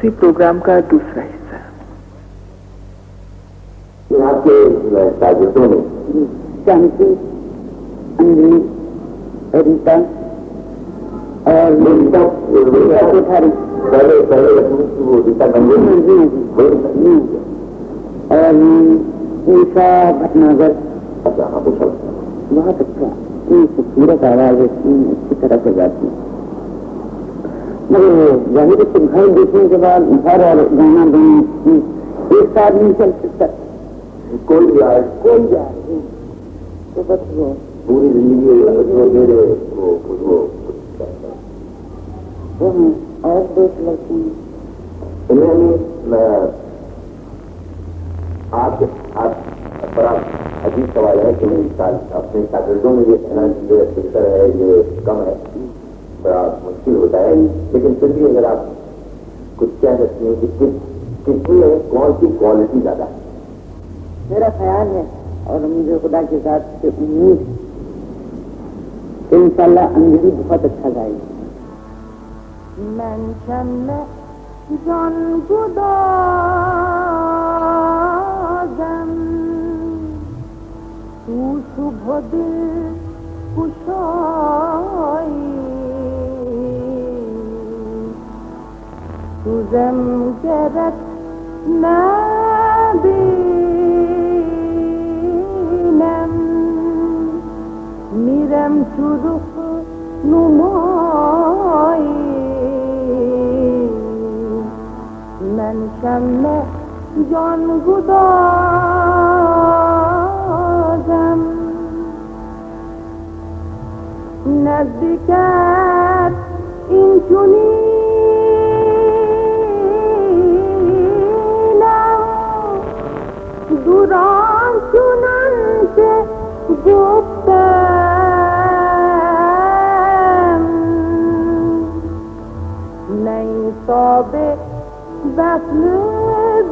उसी प्रोग्राम का दूसरा हिस्सा। यहाँ के शागिर्दों में शांति, अंजलि, रीता और कोठारी पहले वो रीता गंगोली और ईशा भटनागर। अच्छा, हाँ पूछा बहुत अच्छा, खूबसूरत आवाज अच्छी तरह से गाती है। मगर जाहिर है घर देखने के बाद घर और गाना दोनों एक साथ नहीं चल सकता। कोई जाए तो बस वो पूरी जिंदगी और दोस्त लड़के हैं। आप बड़ा अजीब सवाल है कि अपने शागिर्दों में ये कहना जो फिक्र है ये कम है, बड़ा मुश्किल होता है। लेकिन फिर भी अगर आप कुछ कह सकती हैं कि किसमें कौन सी क्वालिटी ज्यादा है? मेरा ख्याल है और मुझे खुदा के साथ से उम्मीद है कि इंशाल्लाह अंजलि बहुत अच्छा गाएगी। Menschen John Gudazem Tu Shubhodil Kushoy Tuzem Geret Nadinem Mirem Çuruk Numoy Menschen John Gudazem Nezdiket inçuninem Duran çunançe guptem Ney sobe وصل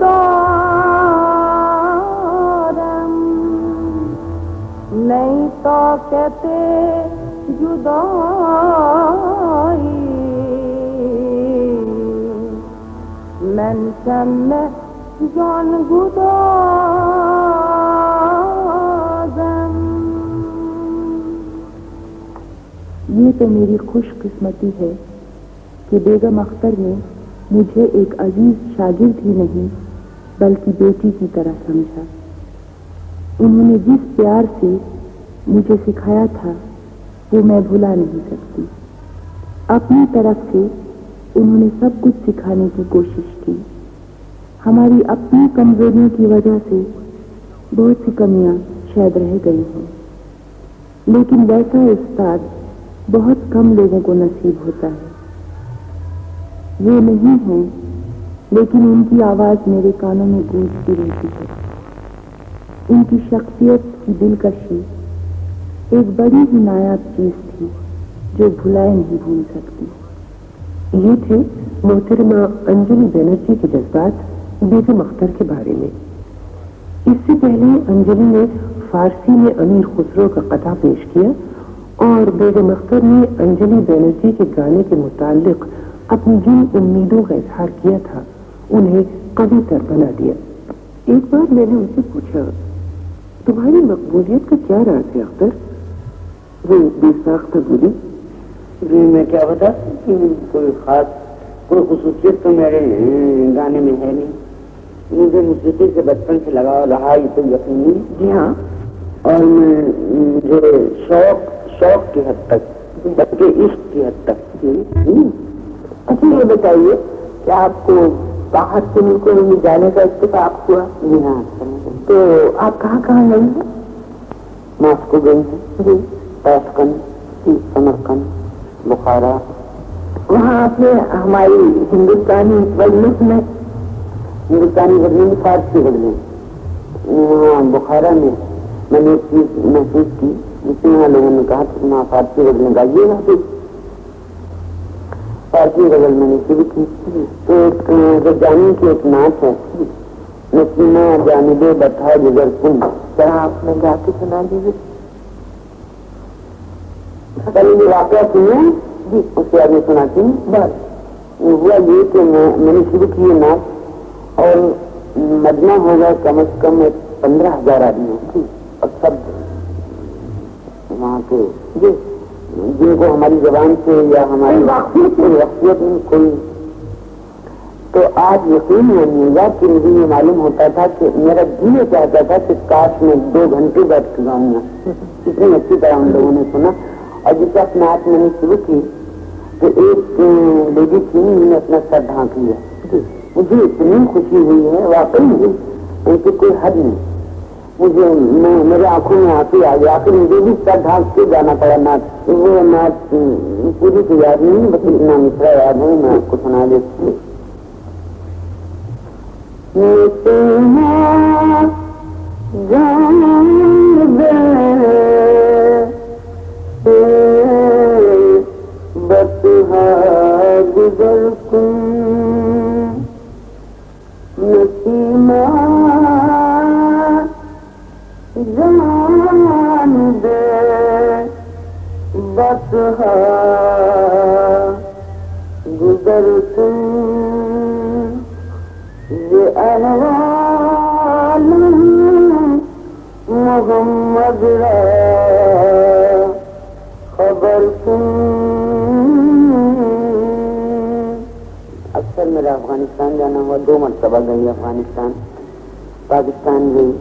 دارم نہیں طاقت جدائی من شمع جان گدازم یہ تو میری خوش قسمتی ہے کہ بیگم اختر نے مجھے ایک عزیز شاگرد ہی نہیں بلکہ بیٹی کی طرح سمجھا۔ انہوں نے جس پیار سے مجھے سکھایا تھا وہ میں بھلا نہیں سکتی۔ اپنی طرف سے انہوں نے سب کچھ سکھانے کی کوشش کی۔ ہماری اپنی کمزوریوں کی وجہ سے بہت سی کمیاں شاید رہ گئی ہیں، لیکن ویسا استاد بہت کم لوگوں کو نصیب ہوتا ہے۔ وہ نہیں ہیں لیکن ان کی آواز میرے کانوں میں گونجتی رہتی ہے۔ ان کی شخصیت کی دلکشی ایک بڑی ہی نایاب چیز تھی جو بھلائے نہیں بھول سکتی۔ یہ تھے محترمہ انجلی بینرجی کے جذبات بیگم اختر کے بارے میں۔ اس سے پہلے انجلی نے فارسی میں امیر خسرو کا قطعہ پیش کیا اور بیگم اختر نے انجلی بینرجی کے گانے کے متعلق اپنی جن امیدوں کا اظہار کیا تھا انہیں قوی تر بنا دیا۔ ایک بار میں نے ان سے پوچھا، تمہاری مقبولیت کا کیا راز ہے اختر؟ وہ بے ساختہ بولی، جی میں کیا بتا، کوئی خاص کوئی خصوصیت تو میرے گانے میں ہے نہیں۔ مجھے موسیقی سے بچپن سے لگا رہا یہ تو یقینی۔ جی ہاں، اور مجھے شوق کی حد تک بلکہ عشق کی حد تک۔ اچھا یہ بتائیے کہ آپ کو باہر کے ملکوں میں جانے کا اتفاق ہوا؟ جی ہاں۔ تو آپ کہاں کہاں گئی ہیں؟ ماسکو گئی ہیں جی، تاشکند، سمرقند، بخارا۔ وہاں آپ نے ہماری ہندوستانی غزلوں میں فارسی غزلیں، وہاں بخارا میں میں نے ایک چیز محسوس کی جس میں وہاں لوگوں نے کہا کہ وہاں فارسی غزلیں گائیے گا، فارسی غزل میں نے شروع کی۔ تو جانی کی ایک نعت ہے، نسیمہ جانب بتا جگر کن، کیا آپ نے گا کے سنا دیجیے؟ پہلے یہ واقعہ سنیں جی، اس کے آگے سناتی ہوں بس۔ ہوا یہ کہ میں نے شروع کی نعت اور مجمع ہوگا کم از کم 15,000 آدمی اور سب وہاں کے جن کو ہماری زبان سے یا ہماری واقعیت میں کوئی. تو آج یقین مانیے گا کہ مجھے یہ معلوم ہوتا تھا کہ میرا جی یہ چاہتا تھا کہ کاش میں 2 گھنٹے بیٹھ کے گاؤں گا. اتنی اچھی طرح ہم لوگوں نے سنا. اور جس وقت نعت میں نے شروع کی تو ایک لیڈی تھی جنہوں نے اپنا سر ڈھانک لیا. مجھے اتنی خوشی ہوئی ہے واقعی ان کی کوئی حد نہیں. مجھے میرے آنکھوں میں آنسو آ گیا. آخر مجھے بھی سر ڈھانک کے جانا پڑا نعت. وہ نعت پوری تو یاد نہیں بس اتنا مصرا یاد ہے میں آپ کو سنا دیتی ہوں. گزر کن نسیمہ جان دے بس گزر کن یہ احوال محمد را خبر کن. اکثر میرا افغانستان جانا ہوا. 2 مرتبہ گئی افغانستان. پاکستان گئی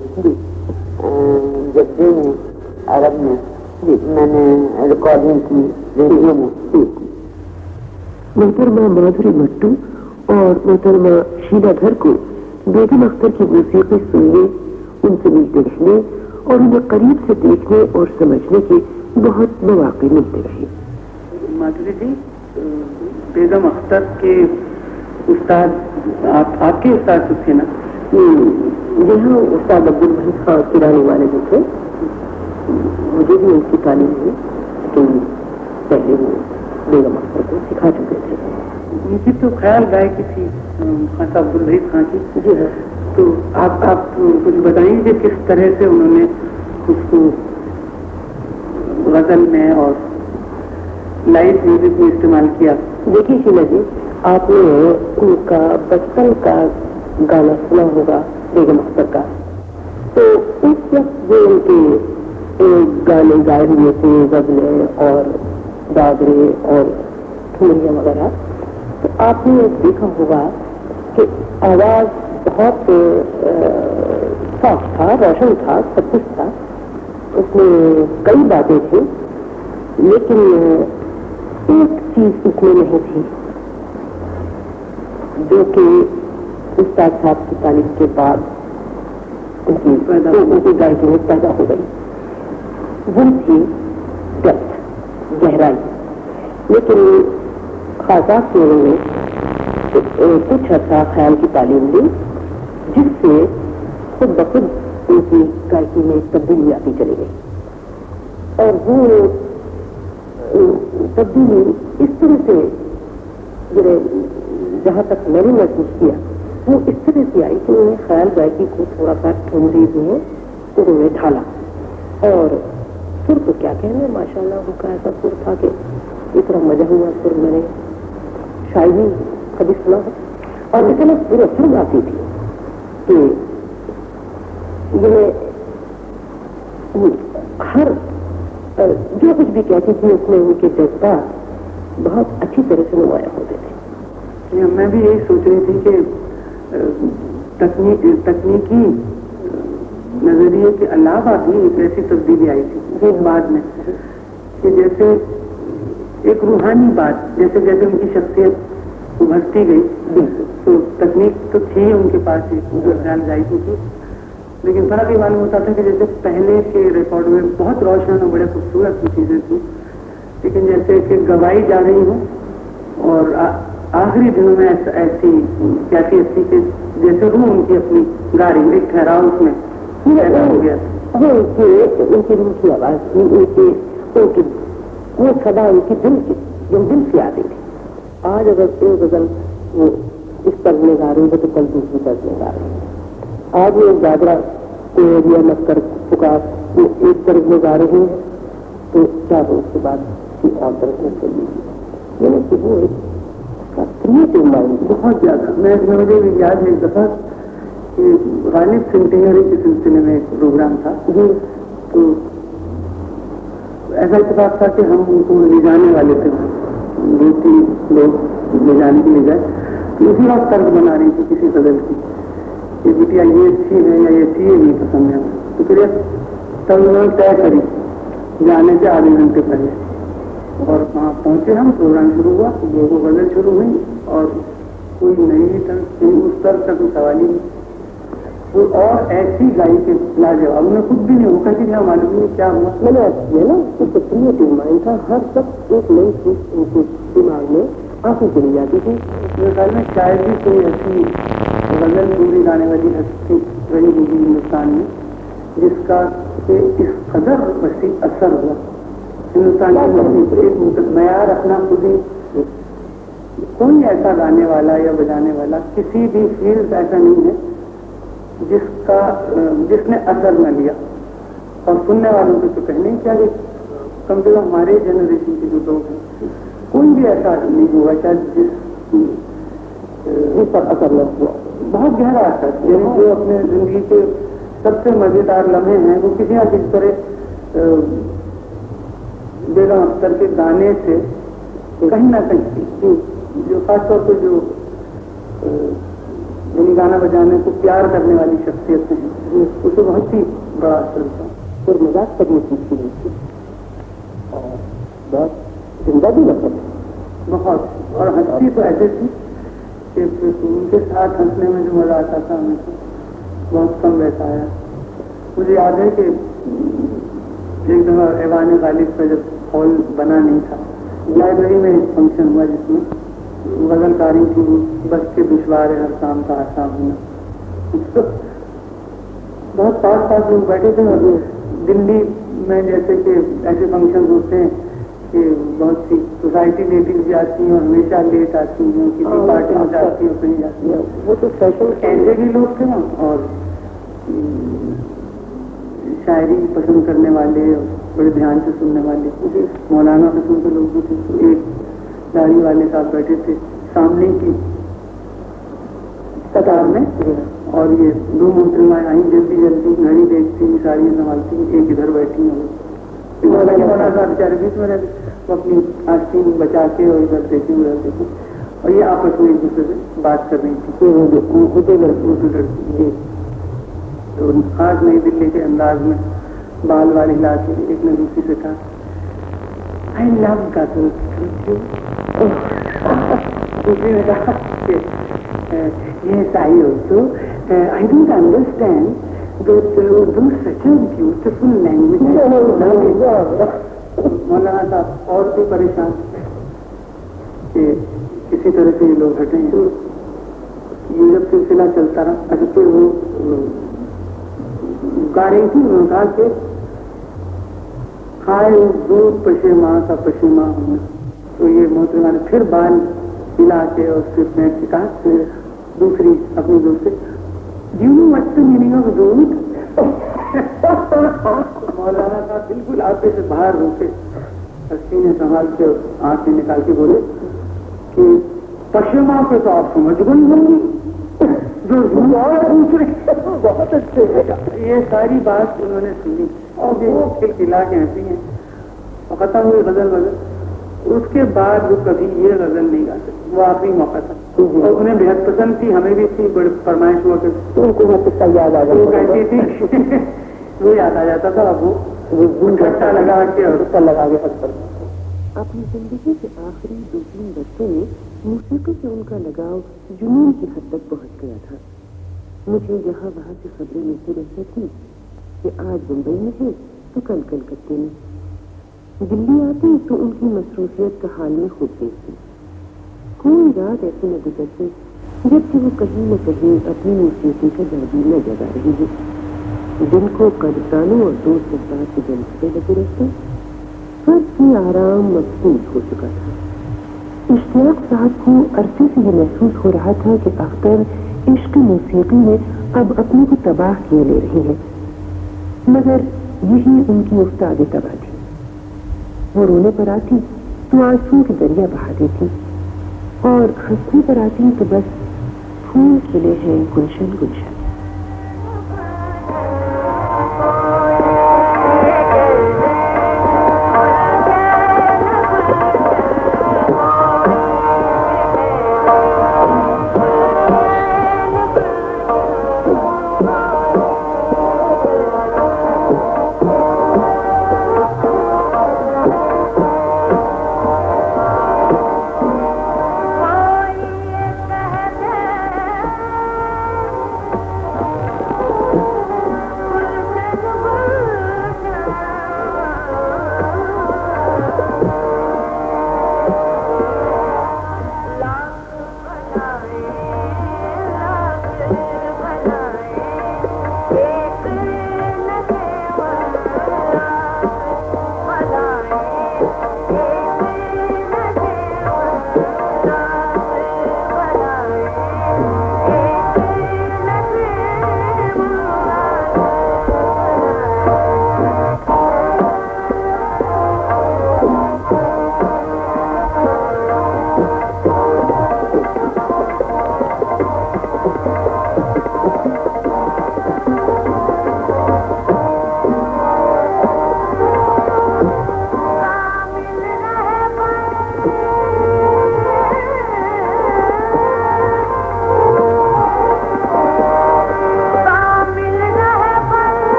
جدے میں عرب میں میں نے ریکارڈنگ کی ریڈیو میں. محترمہ مادھوری مٹو اور محترمہ شیلا دھر کو بیگم اختر کی موسیقی سننے, ان سے ملتے رہنے اور انہیں قریب سے دیکھنے اور سمجھنے کے بہت مواقع ملتے رہے. مادھوری جی, بیگم اختر کے استاد آپ کے استاد تھے نا؟ یہاں استاد عبدالوحید خان کرانے والے جو تھے مجھے بھی ان کی تعلیم ہوئی, لیکن پہلے وہ بیگم اختر کو سکھا چکے تھے. ان کی تو خیال گائکی تھی خان صاحب عبدالوحید خان کی. جی ہاں. تو آپ کچھ بتائیں گے کس طرح سے انہوں نے اس کو غزل میں اور لائٹ میوزک میں استعمال کیا؟ دیکھیے شیلا جی, آپ نے ان کا بچپن کا گانا سنا ہوگا بیگم اختر کا. تو اس وقت جو ان کے گانے گائے ہوئے تھے, غزلیں اور دادرے اور ٹھمریاں وغیرہ, تو آپ نے دیکھا ہوگا کہ آواز بہت صاف تھا, روشن تھا, سب کچھ تھا. اس میں کئی باتیں تھیں, لیکن ایک چیز اس میں نہیں تھی جو کہ استاد صاحب کی تعلیم کے بعد ان کی گائکی میں پیدا ہو گئی. وہ تھی ڈیپتھ, گہرائی. لیکن خاصا سے انہوں نے کچھ عرصہ خیال کی تعلیم لی, جس سے خود بخود ان کی گائکی میں تبدیلی آتی چلی گئی. اور وہ تبدیلی اس طرح سے جہاں تک میں نے محسوس کیا وہ اس طرح سے آئی کہ انہوں نے خیال گائکی کو تھوڑا سا ٹھنڈی میں انہوں نے ڈھالا. اور سر تو کیا کہنا, ماشاء اللہ ان کا ایسا سر تھا کہ اتنا مزہ ہوا سر میں نے شاید ہی کبھی سنا ہے. اور اتنا پورا سر آتی تھی کہ یہ ہر جو کچھ بھی کہتی تھی اس میں ان کے جذبات بہت اچھی طرح سے نمایاں ہوتے تھے. میں بھی یہی سوچ رہی تھی کہ تکنیکی نظریے کے علاوہ بھی ایک ایسی تبدیلی آئی تھی بعد میں کہ جیسے ایک روحانی بات, جیسے جیسے ان کی شخصیت ابھرتی گئی تو تکنیک تو تھی ان کے پاس خیال گائکی کی, لیکن فرق یہ معلوم ہوتا تھا کہ جیسے پہلے کے ریکارڈ میں بہت روشن اور بڑے خوبصورت کی چیزیں تھیں, لیکن جیسے کہ گوائی جا رہی ہوں اور آخری دنوں میں ایسی کیفیت تھی کہ جیسے روح ان کی اپنی گا رہی, ایک ٹھہراؤ اس میں پیدا ہو گیا تھا. ان کی روح کی آواز تھی, وہ سدا ان کی دل سے آتی تھی. آج اگر کوئی غزل وہ اس طرز میں گا رہی ہے تو کل دوسری طرز میں گا رہی ہے. آج وہ جاگرا کوئی مت کر پکار وہ ایک طرز میں گا رہی ہے تو 4 روز کے بعد کسی اور طرف میں چلی گئی. یعنی کہ وہ ایک क्रिएटिव माइंड बहुत ज्यादा। मुझे भी याद है एक दफा कि गालिब सेंटेनरी के सिलसिले में एक प्रोग्राम था जी, तो ऐसा इत्तेफाक था कि हम उनको ले जाने वाले थे, 2-3 लोग ले जाने के लिए गए, तो उसी वक्त तर्क बना रही थी किसी गजल की कि बिटिया ये अच्छी है या ये अच्छी है, नहीं पसंद है। तो फिर तब उन्होंने तय करी जाने से आधे घंटे पहले, और वहाँ पहुंचे हम, प्रोग्राम शुरू हुआ, वो गजल शुरू हुई और कोई नई तर्क, उस तर्क का कोई सवाल ही नहीं, और ऐसी गाई के लाजवाब, उन्हें खुद भी नहीं होगा कि क्या मालूम नहीं क्या हुआ। मैंने ये ना उसको क्रिएटिव माइंड था, हर सब एक नई चीज उनके दिमाग में आंखें चली जाती थी। मेरे ख्याल में शायद भी कोई ऐसी गजल पूरी गाने वाली हस्ती रही होगी हिंदुस्तान में जिसका इस कदर वसी असर हुआ। हिंदुस्तान की एक मयार अपना खुद ही, कोई ऐसा गाने वाला या बजाने वाला किसी भी फील्ड ऐसा नहीं है जिसने असर न लिया। और सुनने वालों को तो कहने क्या, कम से कम हमारे जनरेशन के जो लोग हैं, कोई भी ऐसा नहीं हुआ शायद जिस पर असर न हुआ। बहुत गहरा असर, यानी जो अपने जिंदगी के सबसे मजेदार लम्हे हैं वो किसी न किसी तरह बेगम अख्तर के गाने से कहीं ना कहीं, जो खासतौर पर जो गाना बजाने को प्यार करने वाली शख्सियत हैं, उसे बहुत ही बड़ा असर था। और मजाक करनी सीखी नहीं थी और बहुत जिंदा भी मतलब बहुत, और हंसती तो ऐसे थी कि उनके साथ हंसने में जो मजा आता था हमें तो बहुत कम वैसा आया। मुझे याद है कि एक दफा ऐवान गालिब पर जब हॉल बना नहीं था, लाइब्रेरी में एक फंक्शन हुआ जिसमें गजलकारी थी, बस के दुश्वार है हर शाम का आसाम होना। बहुत पास लोग बैठे थे, और दिल्ली में जैसे कि ऐसे फंक्शन होते हैं कि बहुत सी सोसाइटी लेडीज भी आती हैं और हमेशा लेट आती हैं, किसी पार्टी में जाती हैं, कहीं जाती हैं, वो तो फैशन ऐसे भी लोग थे ना, और शायरी पसंद करने वाले, बड़े ध्यान से सुनने वाले, मौलाना किस्म के लोग भी थे। तो एक दाढ़ी वाले साहब बैठे थे सामने की कतार में, और ये 2 मोहतरमाएं आई, जल्दी घड़ी देखती, साड़ियाँ संभालती, एक इधर बैठी है, मौलाना साहब बेचारे बीच में रहते, वो अपनी आस्तीन बचा के और इधर देखे उधर देखे, और ये आपस में एक दूसरे से बात कर रही थी। तो आज नई दिल्ली के अंदाज में बाल वाली हिला के एक ने दूसरी से कहा, आई लव गजल, दूसरी ने कहा yes I also I don't understand that Urdu is such a beautiful language. मौलाना साहब और भी परेशान कि किसी तरह से ये लोग हटे हैं। ये जब सिलसिला चलता रहा, अच्छा फिर वो गा रही थी, उन्होंने कहा कि खाए दूध पशेमा का पशेमा होना। तो ये मोहतरमा ने फिर बाल हिला के और फिर बैठ के कहा दूसरी अपनी दोस्त से, do you know what's the meaning of दूध? मौलाना साहब बिल्कुल आपे से बाहर होके हस्ती ने संभाल के आंखें निकाल के बोले कि पशेमा के तो आप समझ गई होंगी, जो दूसरे बहुत अच्छे। ये सारी बात उन्होंने सुनी और वो खिलखिला के हंसी हैं और खत्म हुई गजल। उसके बाद वो कभी ये गजल नहीं गा सकती, वो आखिरी मौका था और उन्हें बेहद पसंद थी, हमें भी थी, बड़ी फरमाइश हुआ कि उनको वो किस्सा याद आ वो कहती थी वो याद आ जाता था, अब वो घट्टा लगा के और उसका लगा के हंस। अपनी जिंदगी के आखिरी 2-3 वर्षों में मूसीकी से उनका लगाव जुनून की हद तक पहुंच गया था। मुझे यहाँ वहाँ से खबरें मिलती रहती थी कि आज मुंबई में है तो कल कलकत्ते में, दिल्ली आती तो उनकी मसरूफियत का हाल में खुद देखती। कोई रात ऐसी न गुजरती जबकि वो कहीं न कहीं अपनी मूसीकी का जादू न जगा रही है। दिन को कदरदानों और दोस्त अहबाब के जलसे लगे रहते, सब की आराम मकसूद हो चुका था। इश्तियाक साहब को अरसे से ये महसूस हो रहा था कि अख्तर इश्क मूसीकी में अब अपने को तबाह किए ले रही है, मगर यही उनकी उस्ताद तबाह थी। वो रोने पर आती तो आंसू की दरिया बहा देती, اور ہنسنے پر آتی تو بس پھول کھلے ہیں گلشن گلشن.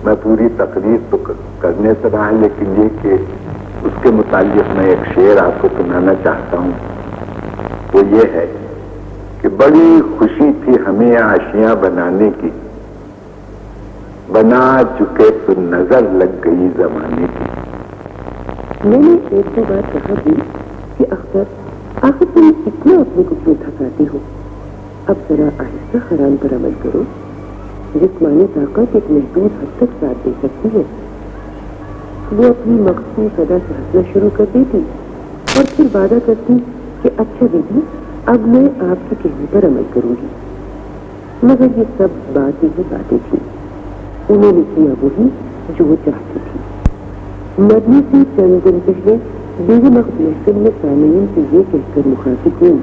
میں پوری تقریر تو کرنے سے رہا، لیکن یہ کہ اس کے متعلق میں ایک شعر آپ کو سنانا چاہتا ہوں. وہ یہ ہے کہ بڑی خوشی تھی ہمیں آشیاں بنانے کی، بنا چکے تو نظر لگ گئی زمانے کی. میں نے ایک دو بار کہا بھی کہ اختر آخر تم اتنا اپنے کو کیوں تھکاتی ہو، اب ذرا آہستہ حرام پر عمل کرو. جسمانی طاقت ایک محدود حد تک ساتھ دے سکتی ہے. وہ اپنی مخصوص ادا سے ہنسنا شروع کر دیتی اور پھر وعدہ کرتی کہ اچھا دیدی اب میں آپ کے کہنے پر عمل کروں گی. مگر یہ سب باتیں ہی باتیں تھیں، انہوں نے کیا وہی جو وہ چاہتی تھی. مرنے سے چند دن پہلے بیگم اخت محفل میں سامعین سے یہ کہہ کر مخاطب ہوئی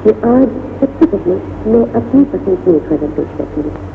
کہ آج سب سے پہلے میں اپنی پسند سے ایک خبر پیش کرتی ہوں.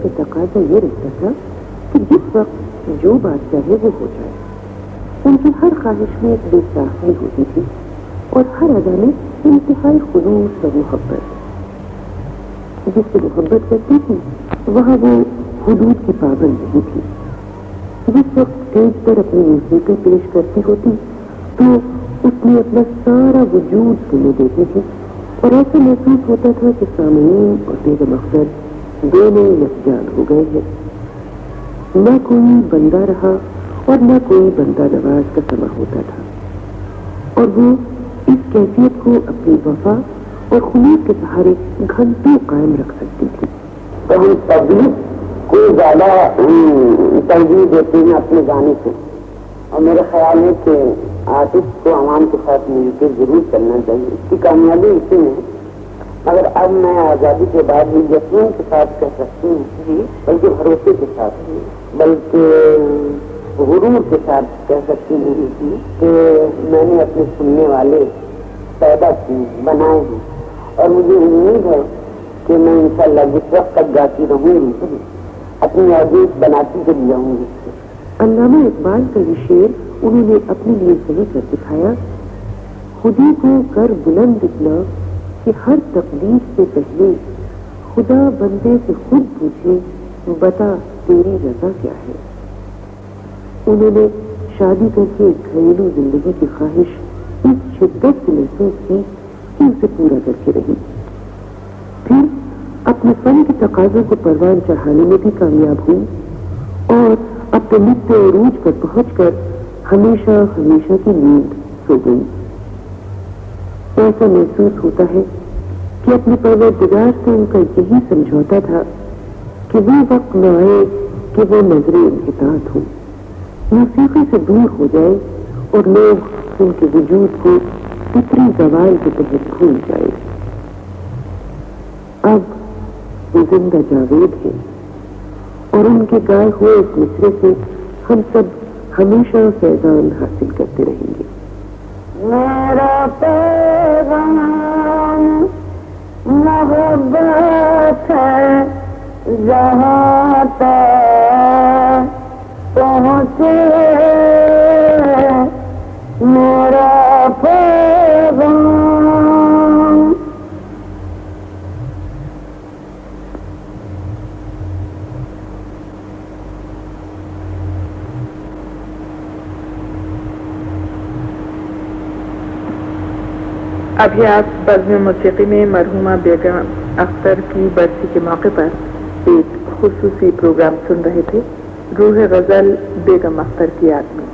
का तकाजा ये रहता था कि जिस वक्त जो बात चाहे वो हो जाए। उनकी हर ख्वाहिश में एक बेसाखी होती थी और हर अदा में इंतहाई खुलूस और मोहब्बत। जिससे मोहब्बत करती थी वहाँ वो हुदूद की पाबंद नहीं थी। जिस वक्त स्टेज पर अपनी मौसीकी पेश करती होती तो उसमें अपना सारा वजूद सुने देती थी और ऐसा महसूस होता था कि सामईन और बेगम अख्तर दोनों यकजान हो गए हैं। न कोई बंदा रहा और न कोई बंदा नवाज का समा होता था और वो इस कैफियत को अपनी वफा और खुलूस के सहारे घंटों कायम रख सकती थी। तो हम पब्लिक को ज्यादा तरजीह देते हैं अपने गाने से और मेरा ख्याल है कि आर्टिस्ट को आवाम के साथ मिलकर जरूर चलना चाहिए। इसकी कामयाबी इसी में है। मगर अब मैं आज़ादी के बाद भी यकीन के साथ कह सकती हूँ, बल्कि भरोसे के साथ, बल्कि गुरूर के साथ कह सकती हूँ कि मैंने अपने सुनने वाले पैदा किए, बनाए हैं और मुझे उम्मीद है कि मैं इंशाअल्लाह जिस वक्त तक गाती रहूंगी अपनी ऑडियंस बनाती चली जाऊंगी। अल्लामा इकबाल का ये शेर उन्होंने अपने लिए सही कर दिखाया। खुदी को कर बुलंद इतना कि हर तकलीफ से पहले खुदा बंदे से खुद पूछे, बता तेरी रजा क्या है। उन्होंने शादी करके घरेलू जिंदगी की ख्वाहिश इस शिद्दत से महसूस की कि उसे पूरा करके रही। फिर अपने फन के तकाजों को परवान चढ़ाने में भी कामयाब हुई और अपने नित्य उरूज पर पहुंचकर हमेशा हमेशा की नींद सो गई। ऐसा महसूस होता है कि अपने परवरदिगार से उनका यही समझौता था कि वो वक्त न आए कि वो नजरे इन्हितात हो, मौसीकी से दूर हो जाए और लोग उनके वजूद को फितरी जवाल के तहत भूल जाए। अब वो जिंदा जावेद है और उनके गाए हुए इस मिसरे से हम सब हमेशा फैजान हासिल करते रहेंगे। मेरा पैगाम मोहब्बत है जहाँ तक पहुँचे, मेरा पैगाम। अभ्यास बज़्म मौसीकी में मरहूमा बेगम अख्तर की बरसी के मौके पर एक खुसूसी प्रोग्राम सुन रहे थे। रूह गजल बेगम अख्तर की याद में।